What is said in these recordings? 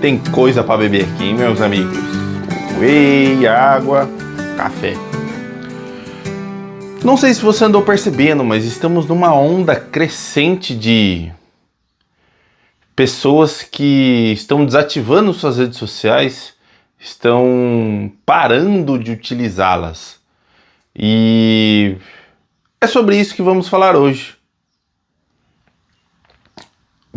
Tem coisa para beber aqui, hein, meus amigos? Whey, água, café. Não sei se você andou percebendo, mas estamos numa onda crescente de pessoas que estão desativando suas redes sociais, estão parando de utilizá-las. E é sobre isso que vamos falar hoje.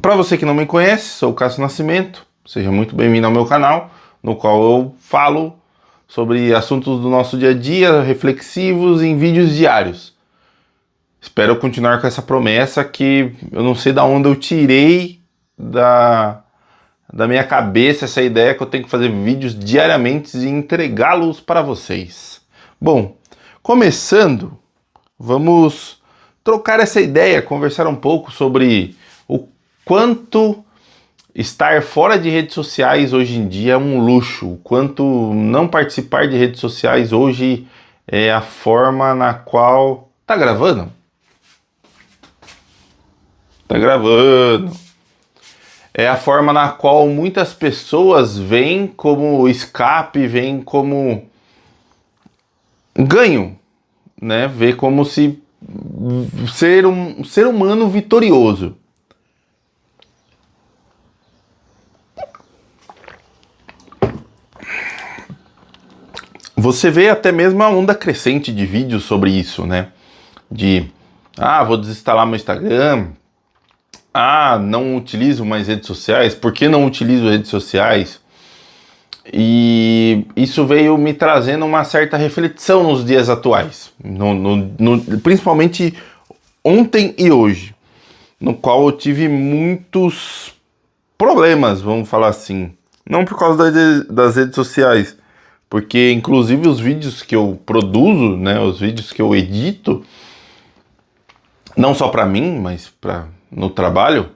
Para você que não me conhece, sou o Cássio Nascimento. Seja muito bem-vindo ao meu canal, no qual eu falo sobre assuntos do nosso dia a dia, reflexivos, em vídeos diários. Espero continuar com essa promessa que eu não sei de onde eu tirei da minha cabeça essa ideia que eu tenho que fazer vídeos diariamente e entregá-los para vocês. Bom, começando, vamos trocar essa ideia, conversar um pouco sobre o quanto estar fora de redes sociais hoje em dia é um luxo, o quanto não participar de redes sociais hoje é a forma na qual... Tá gravando? Tá gravando. É a forma na qual muitas pessoas veem como escape, veem como ganho, né? Vê como se ser um ser humano vitorioso. Você vê até mesmo a onda crescente de vídeos sobre isso, né? Vou desinstalar meu Instagram. Não utilizo mais redes sociais. Por que não utilizo redes sociais? E isso veio me trazendo uma certa reflexão nos dias atuais. Principalmente ontem e hoje. No qual eu tive muitos problemas, vamos falar assim. Não por causa das redes sociais. Porque, inclusive, os vídeos que eu produzo, né, os vídeos que eu edito, não só para mim, mas no trabalho,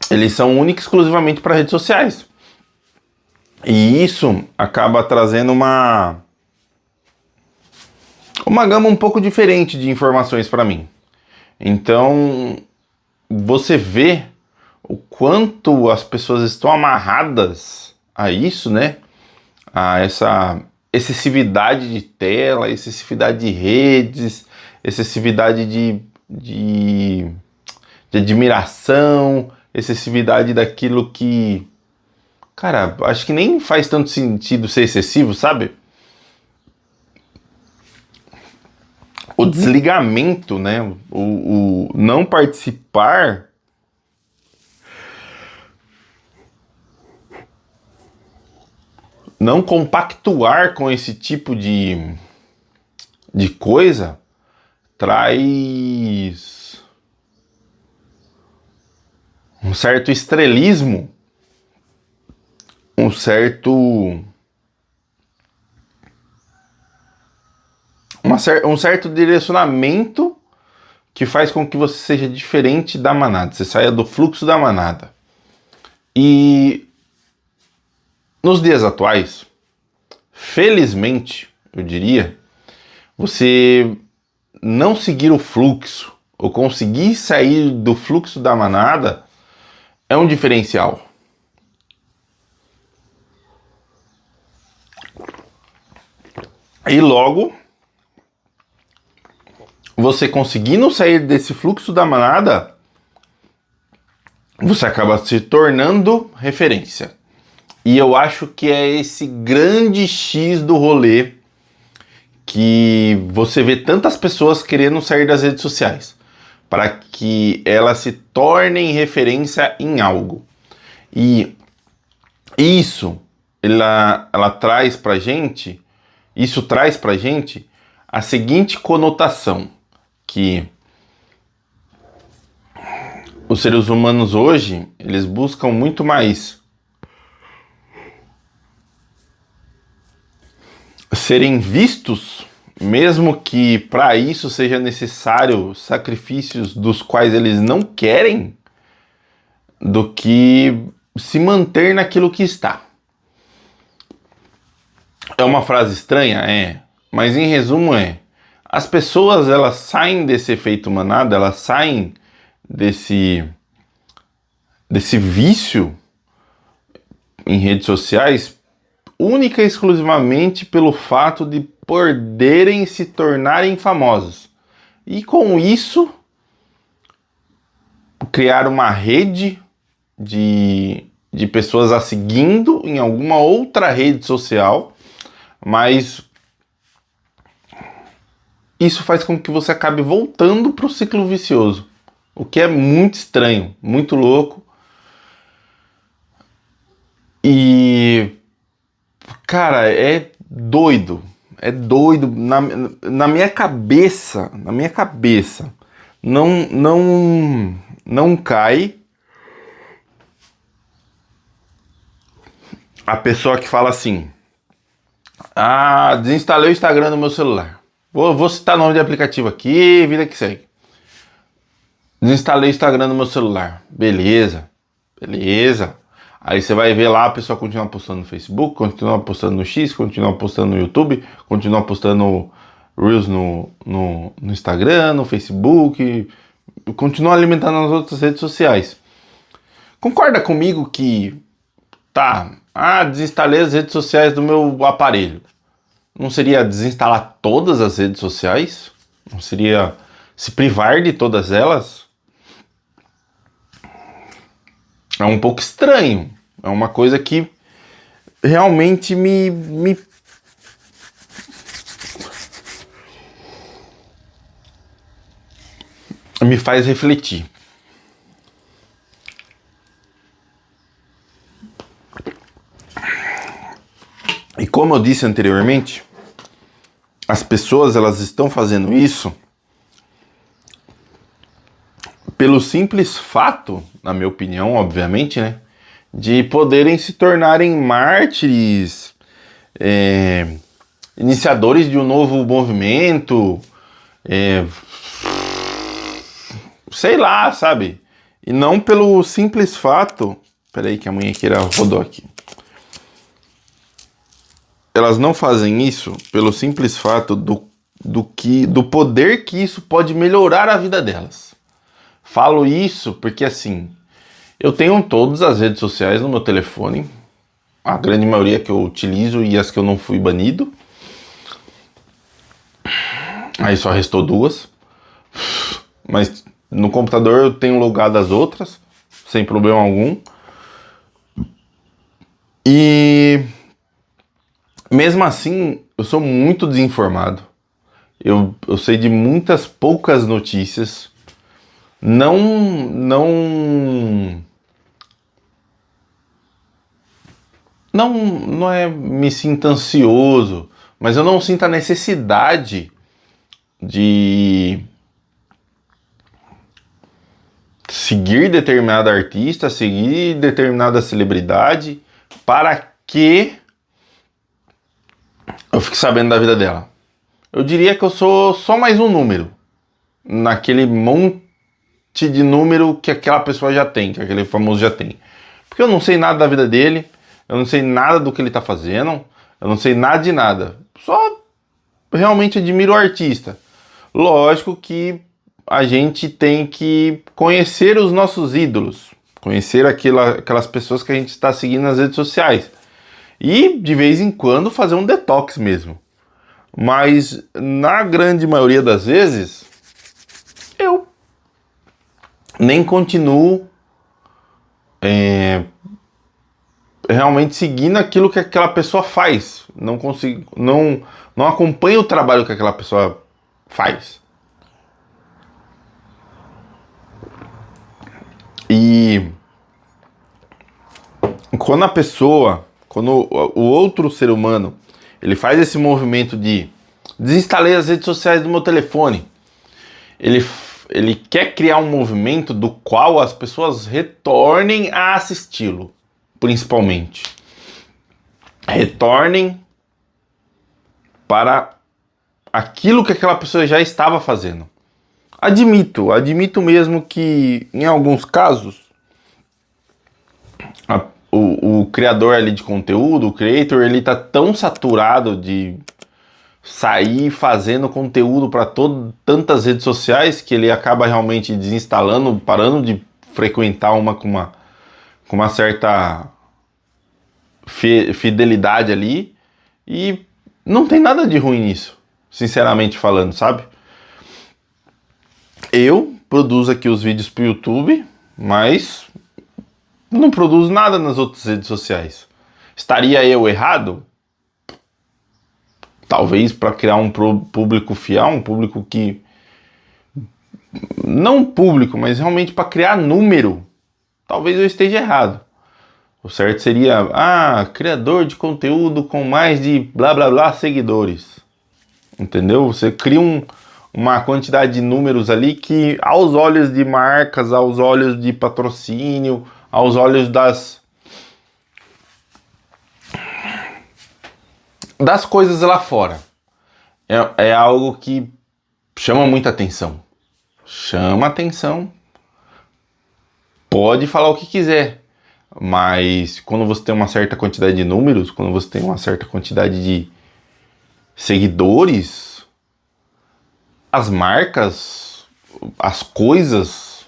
eles são únicos e exclusivamente para redes sociais. E isso acaba trazendo uma gama um pouco diferente de informações para mim. Então, você vê o quanto as pessoas estão amarradas a isso, né? A essa excessividade de tela, excessividade de redes, excessividade de admiração, excessividade daquilo que, cara, acho que nem faz tanto sentido ser excessivo, sabe? O desligamento, né? O não participar não compactuar com esse tipo de coisa traz um certo estrelismo, um certo direcionamento que faz com que você seja diferente da manada, você saia do fluxo da manada. E nos dias atuais, felizmente, eu diria, você não seguir o fluxo ou conseguir sair do fluxo da manada é um diferencial. E logo, você conseguindo sair desse fluxo da manada, você acaba se tornando referência. E eu acho que é esse grande X do rolê que você vê tantas pessoas querendo sair das redes sociais para que elas se tornem referência em algo. E isso ela traz pra gente, isso traz pra gente a seguinte conotação, que os seres humanos hoje, eles buscam muito mais serem vistos, mesmo que para isso seja necessário sacrifícios dos quais eles não querem, do que se manter naquilo que está. É uma frase estranha? É. Mas em resumo as pessoas, elas saem desse efeito manada, elas saem desse vício em redes sociais única e exclusivamente pelo fato de poderem se tornarem famosos. E com isso, criar uma rede de pessoas a seguindo em alguma outra rede social, mas isso faz com que você acabe voltando para o ciclo vicioso, o que é muito estranho, muito louco. E, cara, é doido na minha cabeça, não cai a pessoa que fala assim: ah, desinstalei o Instagram no meu celular. Vou citar nome de aplicativo aqui, vida que segue. Desinstalei o Instagram no meu celular. Beleza. Aí você vai ver lá, a pessoa continua postando no Facebook, continua postando no X, continua postando no YouTube, continua postando Reels no Instagram, no Facebook, continua alimentando as outras redes sociais. Concorda comigo que desinstalei as redes sociais do meu aparelho. Não seria desinstalar todas as redes sociais? Não seria se privar de todas elas? É um pouco estranho. É uma coisa que realmente me faz refletir. E como eu disse anteriormente, as pessoas elas estão fazendo isso pelo simples fato, na minha opinião, obviamente, né, de poderem se tornarem mártires, iniciadores de um novo movimento, sei lá, sabe? E não pelo simples fato... Peraí que a munhequeira rodou aqui. Elas não fazem isso pelo simples fato do poder que isso pode melhorar a vida delas. Falo isso porque, assim, eu tenho todas as redes sociais no meu telefone, a grande maioria que eu utilizo e as que eu não fui banido. Aí só restou 2. Mas no computador eu tenho logado as outras, sem problema algum. E mesmo assim, eu sou muito desinformado. Eu sei de muitas poucas notícias. Não é me sinto ansioso, mas eu não sinto a necessidade de seguir determinado artista, seguir determinada celebridade, para que eu fique sabendo da vida dela. Eu diria que eu sou só mais um número naquele monte de número que aquela pessoa já tem, que aquele famoso já tem. Porque eu não sei nada da vida dele, eu não sei nada do que ele tá fazendo, eu não sei nada de nada. Só realmente admiro o artista. Lógico que a gente tem que conhecer os nossos ídolos, conhecer aquelas pessoas que a gente está seguindo nas redes sociais. E de vez em quando fazer um detox mesmo. Mas na grande maioria das vezes, eu nem continuo realmente seguindo aquilo que aquela pessoa faz. Não acompanho o trabalho que aquela pessoa faz. E quando o outro ser humano, ele faz esse movimento de desinstalei as redes sociais do meu telefone, ele quer criar um movimento do qual as pessoas retornem a assisti-lo, principalmente. Retornem para aquilo que aquela pessoa já estava fazendo. Admito mesmo que em alguns casos o criador ali de conteúdo, o creator, ele tá tão saturado de sair fazendo conteúdo para tantas redes sociais que ele acaba realmente desinstalando, parando de frequentar uma com uma certa fidelidade ali, e não tem nada de ruim nisso, sinceramente falando, sabe? Eu produzo aqui os vídeos pro YouTube, mas não produzo nada nas outras redes sociais. Estaria eu errado? Talvez para criar um público fiel, um público que... Não público, mas realmente para criar número. Talvez eu esteja errado. O certo seria, criador de conteúdo com mais de blá blá blá seguidores. Entendeu? Você cria uma quantidade de números ali que, aos olhos de marcas, aos olhos de patrocínio, aos olhos das coisas lá fora, é algo que chama muita atenção. Chama atenção. Pode falar o que quiser, mas quando você tem uma certa quantidade de números, quando você tem uma certa quantidade de seguidores, as marcas, as coisas,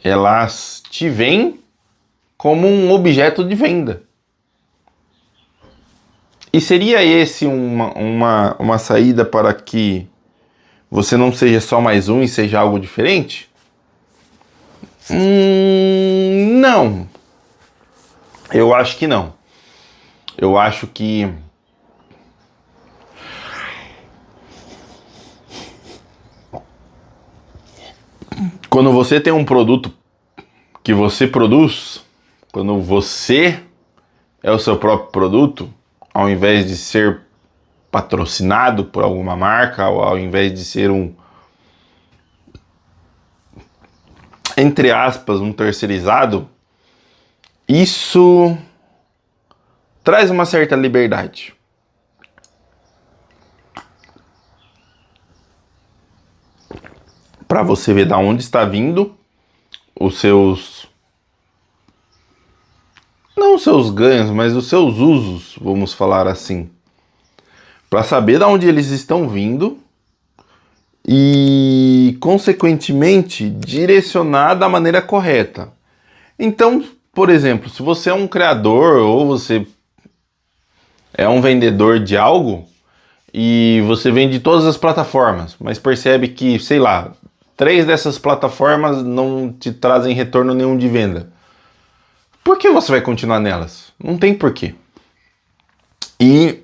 elas te veem como um objeto de venda. E seria esse uma saída para que você não seja só mais um e seja algo diferente? Não. Eu acho que não. Eu acho que quando você tem um produto que você produz, quando você é o seu próprio produto, ao invés de ser patrocinado por alguma marca, ou ao invés de ser entre aspas, um terceirizado, isso traz uma certa liberdade. Para você ver de onde está vindo os seus... Não os seus ganhos, mas os seus usos, vamos falar assim. Para saber de onde eles estão vindo e, consequentemente, direcionar da maneira correta. Então, por exemplo, se você é um criador ou você é um vendedor de algo e você vende todas as plataformas, mas percebe que, sei lá, 3 dessas plataformas não te trazem retorno nenhum de venda, por que você vai continuar nelas? Não tem porquê. E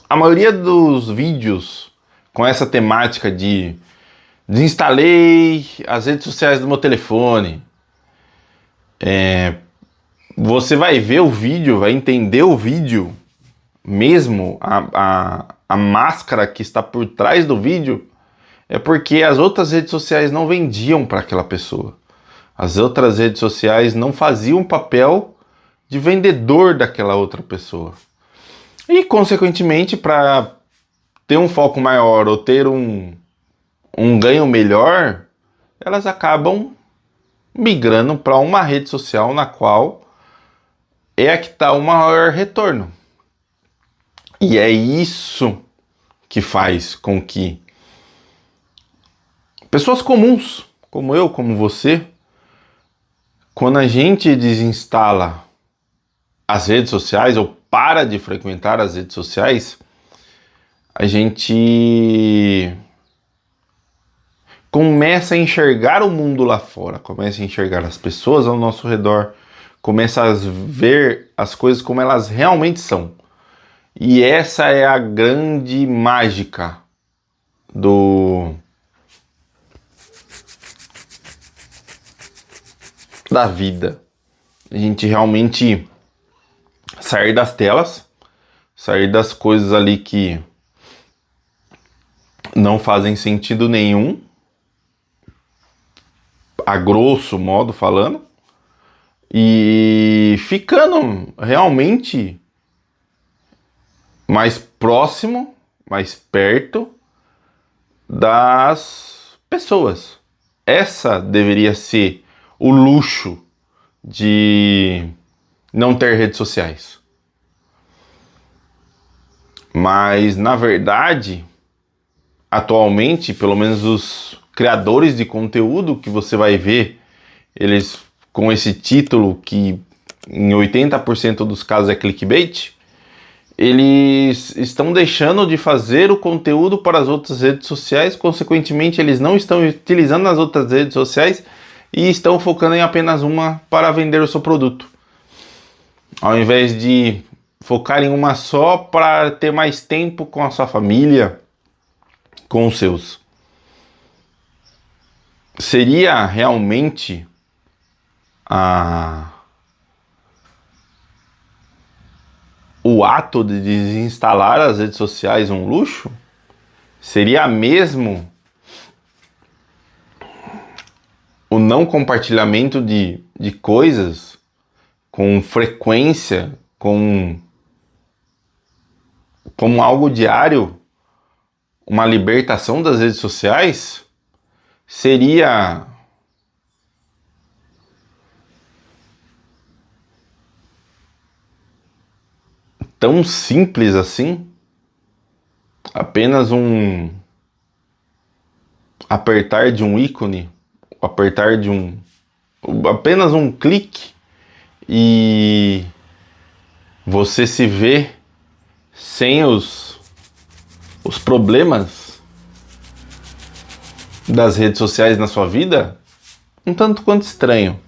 a maioria dos vídeos com essa temática de desinstalei as redes sociais do meu telefone, você vai ver o vídeo, vai entender o vídeo, mesmo a máscara que está por trás do vídeo, é porque as outras redes sociais não vendiam para aquela pessoa. As outras redes sociais não faziam o papel de vendedor daquela outra pessoa. E, consequentemente, para ter um foco maior ou ter um ganho melhor, elas acabam migrando para uma rede social na qual é a que está o maior retorno. E é isso que faz com que pessoas comuns, como eu, como você, quando a gente desinstala as redes sociais ou para de frequentar as redes sociais, a gente começa a enxergar o mundo lá fora, começa a enxergar as pessoas ao nosso redor, começa a ver as coisas como elas realmente são. E essa é a grande mágica da vida. A gente realmente sair das telas, sair das coisas ali que não fazem sentido nenhum, a grosso modo falando, e ficando realmente mais próximo, mais perto das pessoas. Essa deveria ser o luxo de não ter redes sociais. Mas, na verdade, atualmente, pelo menos os criadores de conteúdo que você vai ver, eles com esse título que em 80% dos casos é clickbait, eles estão deixando de fazer o conteúdo para as outras redes sociais, consequentemente eles não estão utilizando as outras redes sociais e estão focando em apenas uma para vender o seu produto. Ao invés de focar em uma só para ter mais tempo com a sua família, com os seus. Seria realmente o ato de desinstalar as redes sociais um luxo? Seria mesmo o não compartilhamento de coisas com frequência, como algo diário, uma libertação das redes sociais? Seria tão simples assim? Apenas um apertar de um ícone, apenas um clique e você se vê sem os problemas das redes sociais na sua vida? Um tanto quanto estranho.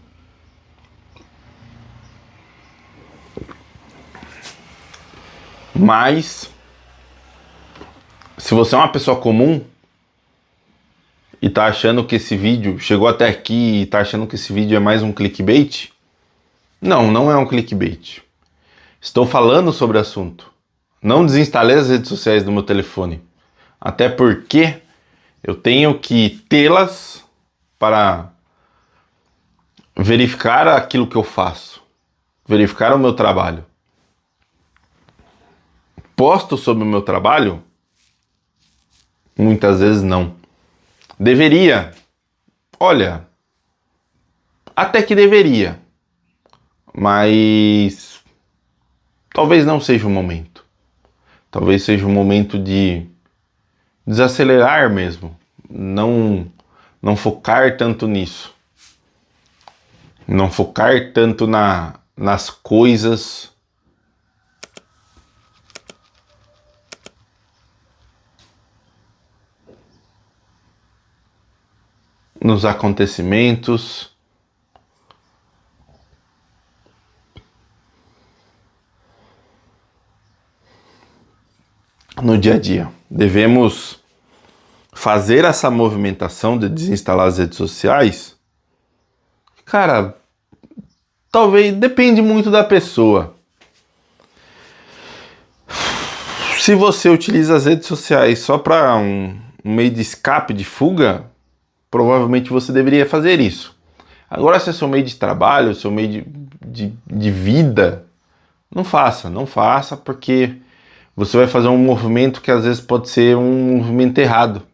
Mas se você é uma pessoa comum e tá achando que esse vídeo chegou até aqui e tá achando que esse vídeo é mais um clickbait, não é um clickbait. Estou falando sobre o assunto. Não desinstalei as redes sociais do meu telefone, até porque eu tenho que tê-las para verificar aquilo que eu faço, verificar o meu trabalho. Posto sobre o meu trabalho? Muitas vezes não. Deveria? Olha, até que deveria, mas talvez não seja o momento. Talvez seja o momento de desacelerar mesmo, não focar tanto nisso, não focar tanto nas coisas, nos acontecimentos, no dia a dia. Devemos fazer essa movimentação de desinstalar as redes sociais. Cara, talvez depende muito da pessoa. Se você utiliza as redes sociais só para um meio de escape, de fuga, provavelmente você deveria fazer isso. Agora, se é seu meio de trabalho, seu meio de vida, não faça, porque você vai fazer um movimento que às vezes pode ser um movimento errado.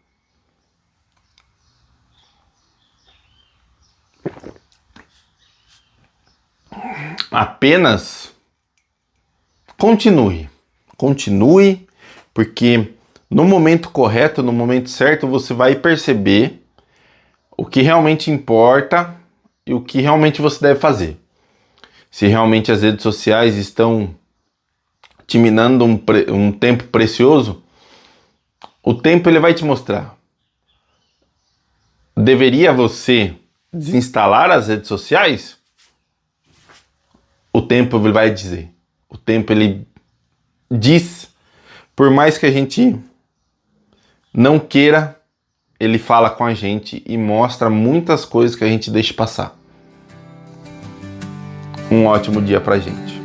Apenas continue, porque no momento correto, no momento certo, você vai perceber o que realmente importa e o que realmente você deve fazer. Se realmente as redes sociais estão te minando um tempo precioso, o tempo ele vai te mostrar. Deveria você desinstalar as redes sociais? O tempo ele vai dizer. O tempo ele diz, por mais que a gente não queira, ele fala com a gente e mostra muitas coisas que a gente deixa passar. Um ótimo dia pra gente.